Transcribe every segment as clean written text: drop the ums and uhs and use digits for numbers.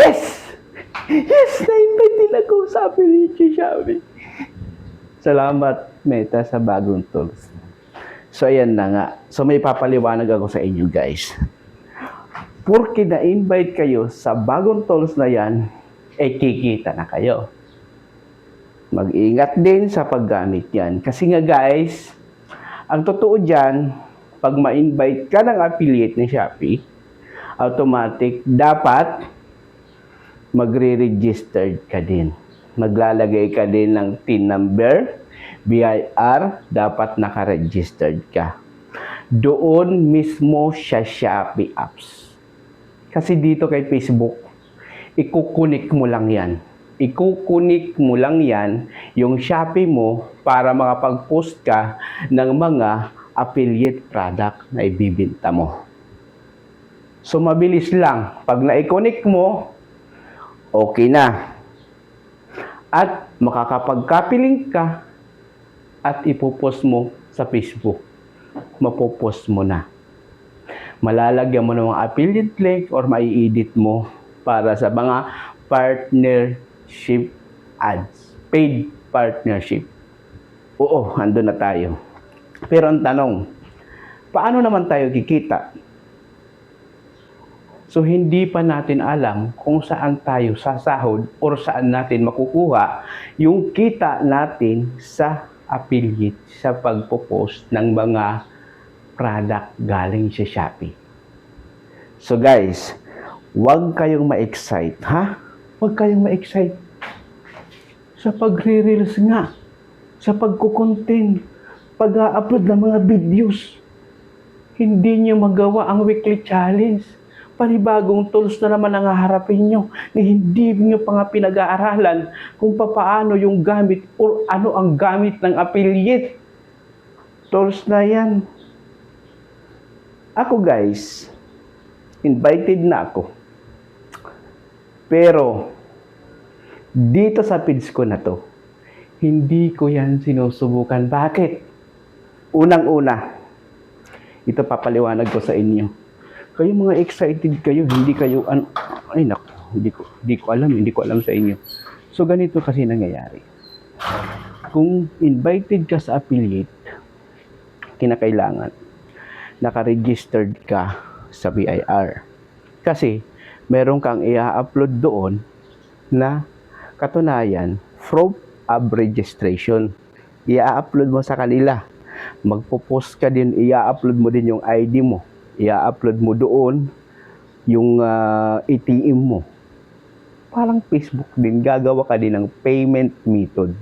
Yes! Yes! Na-invite din ako sa affiliate si Shopee. Salamat, Meta, sa bagong tools. So, ayan na nga. So, may papaliwanag ako sa inyo, guys. Porque na-invite kayo sa bagong tools na yan, kikita na kayo. Mag-ingat din sa paggamit yan. Kasi nga, guys, ang totoo dyan, pag ma-invite ka ng affiliate ni Shopee, automatic, dapat magre-registered ka din. Maglalagay ka din ng TIN number, BIR, dapat naka-registered ka. Doon mismo sa Shopee apps. Kasi dito kay Facebook, ikukunik mo lang yan. Ikukunik mo lang yan yung Shopee mo para makapag-post ka ng mga affiliate product na ibibinta mo. So, mabilis lang. Pag na-connect mo, okay na. At makakapag-copy link ka at ipopost mo sa Facebook. Mapopost mo na. Malalagyan mo ng mga affiliate link or mai-edit mo para sa mga partnership ads. Paid partnership. Oo, andun na tayo. Pero ang tanong, paano naman tayo kikita? So, hindi pa natin alam kung saan tayo sasahod or saan natin makukuha yung kita natin sa affiliate sa pagpo-post ng mga product galing sa Shopee. So, guys, huwag kayong ma-excite, ha? Huwag kayong ma-excite. Sa pagre-reels nga, sa pagkukontent, pag-upload ng mga videos, hindi nyo magawa ang weekly challenge. Panibagong tools na naman ang haharapin nyo na hindi nyo pa nga pinag-aaralan kung paano yung gamit o ano ang gamit ng affiliate. Tools na yan. Ako, guys, invited na ako. Pero, dito sa page ko na to, hindi ko yan sinusubukan. Bakit? Unang-una, ito papaliwanag ko sa inyo. Kayo mga excited kayo, hindi kayo, ay naku, hindi ko alam sa inyo. So, ganito kasi nangyayari. Kung invited ka sa affiliate, kinakailangan, naka-registered ka sa BIR. Kasi, meron kang i-upload doon na katunayan, proof of registration. I-upload mo sa kanila. Magpo-post ka din, i-upload mo din yung ID mo. I-upload mo doon yung ATM mo. Parang Facebook din, gagawa ka din ng payment method.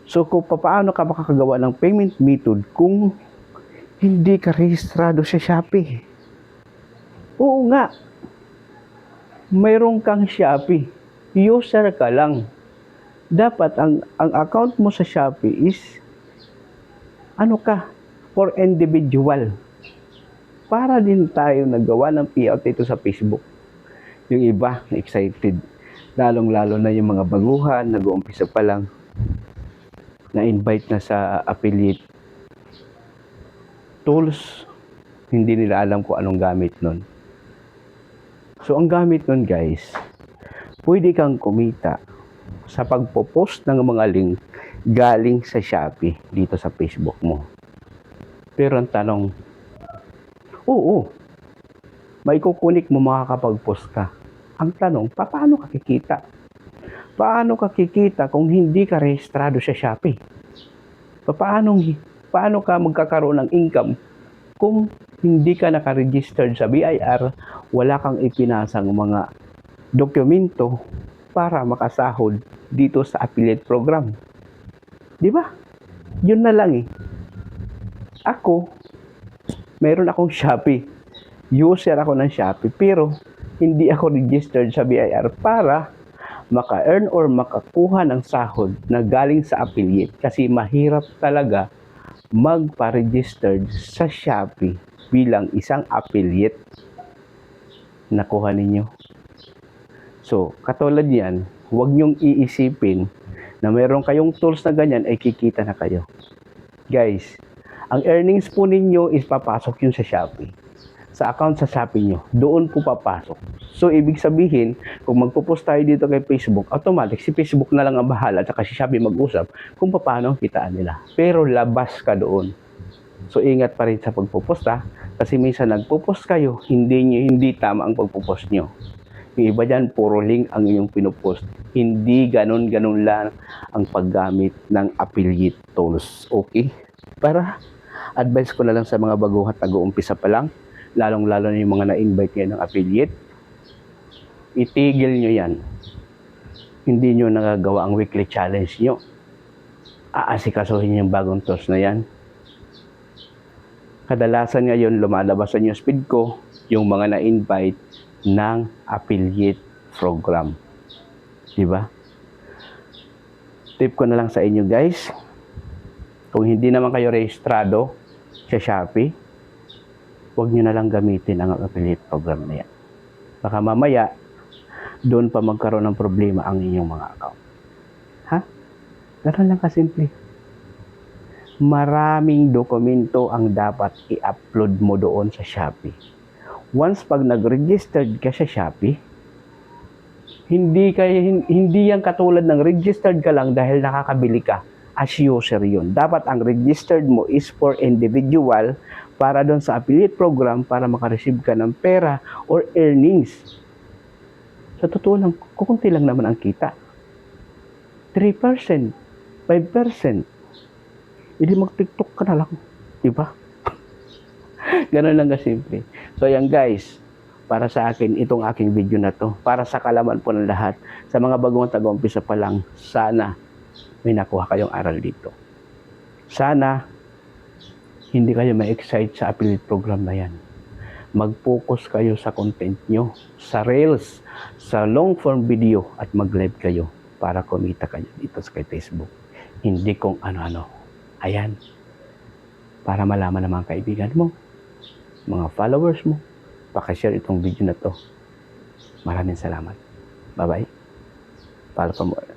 So, kung paano ka makakagawa ng payment method kung hindi ka rehistrado sa Shopee? Oo nga. Mayroon kang Shopee. User ka lang. Dapat ang account mo sa Shopee is for individual. Para din tayo nagawa ng payout dito sa Facebook. Yung iba, excited. Lalong-lalo na yung mga baguhan, nag-uumpisa pa lang, na-invite na sa affiliate tools, hindi nila alam kung anong gamit nun. So, ang gamit nun, guys, pwede kang kumita sa pagpo-post ng mga link galing sa Shopee dito sa Facebook mo. Pero ang tanong, oo, may kukunik mo makakapag-post ka. Ang tanong, paano ka kikita? Paano ka kikita kung hindi ka rehistrado sa Shopee? Paano ka magkakaroon ng income kung hindi ka naka-registered sa BIR, wala kang ipinasang mga dokumento para makasahod dito sa affiliate program? Di ba? Yun na lang eh. Ako, meron akong Shopee. User ako ng Shopee, pero hindi ako registered sa BIR para maka-earn or makakuha ng sahod na galing sa affiliate. Kasi mahirap talaga magpa-registered sa Shopee bilang isang affiliate. Nakuha ninyo? So, katulad yan, huwag nyong iisipin na meron kayong tools na ganyan ay kikita na kayo. Guys, ang earnings po ninyo is papasok yun sa Shopee. sa account sa Shopee nyo, doon po papasok. So, ibig sabihin, kung magpo-post tayo dito kay Facebook, automatic, si Facebook na lang ang bahala at saka si Shopee mag-usap kung paano ang kitaan nila. Pero labas ka doon. So, ingat pa rin sa pagpo-post ha. Kasi minsan nagpo-post kayo, hindi tama ang pagpo-post nyo. Yung iba dyan, puro link ang inyong pinopost. Hindi ganon-ganon lang ang paggamit ng affiliate tools. Okay? Para advice ko na lang sa mga baguhan at nag-uumpisa pa lang, lalong-lalo na yung mga na-invite ngayon ng affiliate, itigil nyo yan. Hindi nyo nagagawa ang weekly challenge nyo. Aasikasuhin yung bagong tools na yan. Kadalasan ngayon, lumalabas sa newsfeed ko yung mga na-invite ng affiliate program. Diba? Tip ko na lang sa inyo guys, kung hindi naman kayo rehistrado sa Shopee, huwag nyo na lang gamitin ang affiliate program na yan. Baka mamaya, doon pa magkaroon ng problema ang inyong mga account. Ha? Ganun lang kasimple. Maraming dokumento ang dapat i-upload mo doon sa Shopee. Once pag nag-registered ka sa Shopee, hindi yan katulad ng registered ka lang dahil nakakabili ka. As user yun. Dapat ang registered mo is for individual para doon sa affiliate program para makareceive ka ng pera or earnings. Sa totoo lang, kukunti lang naman ang kita. 3%, 5%. Hindi mag-TikTok ka na lang. Diba? Ganun lang kasimple. So yan guys, para sa akin, itong aking video na to, para sa kalaman po ng lahat, sa mga bagong taga-umpisa pa lang, sana may nakuha kayong aral dito. Sana, hindi kayo ma-excite sa affiliate program na yan. Mag-focus kayo sa content nyo, sa Reels, sa long-form video, at mag-live kayo para kumita kayo dito sa Facebook. Hindi kung ano-ano. Ayan. Para malaman ng mga kaibigan mo, mga followers mo, pakishare itong video na to. Maraming salamat. Bye-bye. Follow for more.